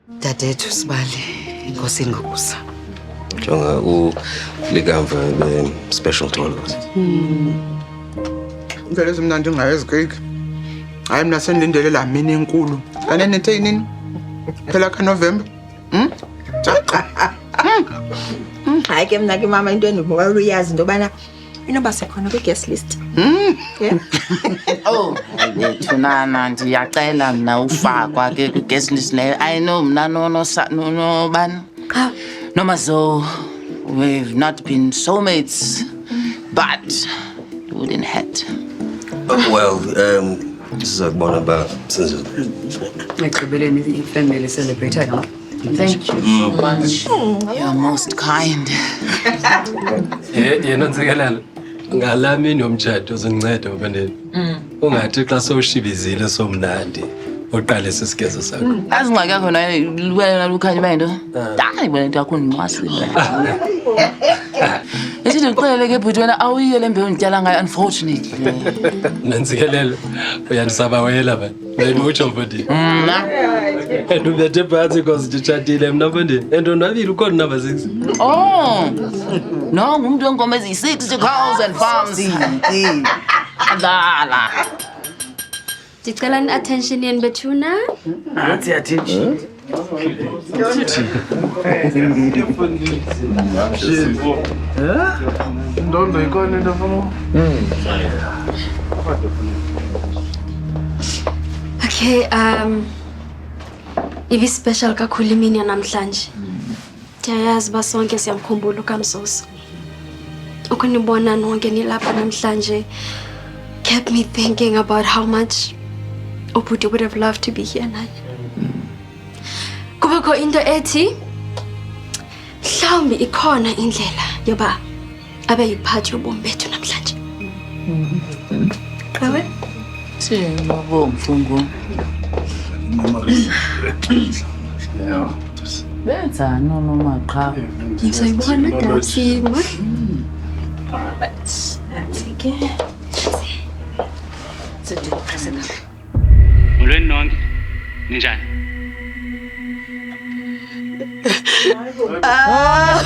Dadethu Sibali, inkosi ngokusa. Jonga ulikamva special toilet. Ngeke ezimnandi ngayezi cake. Hayi mina senilindele la mina enkulu. Kanene nithe nini? Phela ka November. Hayi ke mina ke mama into endibuka uyazi into bana inoba sekhona kwi-guest list. Yeah. Oh, ayethunana ndiyacela mna ufakwa ke kwi-guest list leyo. I know mna no bani. Nomazo, we've not been soulmates, but you wouldn't hurt. Well, this is one about since Ekugqibeleni ifamily celebrate her. Thank you so much. You're most kind. Yena ntsikelelo ngalamini yomtshado uzonceda mfandeni. Ungathi xa sowushibizile somnandi uqale sisigezo sakho. Azingxaki yakho nayo wena lukhanya bayinto. Hayi wena into yakho ndinqwasile. Esithi uqelele ke bhuti wena awuyiyo le mbewu ndityala ngayo unfortunately. Nantsikelelo uyandisaba wela bani. Wena utsho mfandeni. And ubethe phansi because nditshatile mna mfandeni. And ndonwabile ukhona number 6. Oh. No, ngumuntu wenkomo eziyi-60 cows and farms. Dala. Ndicela ni-attention yeni bethuna. That's the attention. Ndondo ikhona into mfana. Okay, ibi special kakhulu imini yanamhlanje. Ndiyayazi uba sonke siyamkhumbula uKamsoso. Ukunibona nonke nilapha namhlanje kept me thinking about how much ubhuti would have loved to be here naye. Kubekho into ethi mhlawumbi ikhona indlela yoba abe yiphathi yobomi bethu namhlanje. Qawe? Siyabo mfungu. Benza noma qha. Ngizoyibona dasi ma. Asike. Molweni nonke. Ninjani? Ah.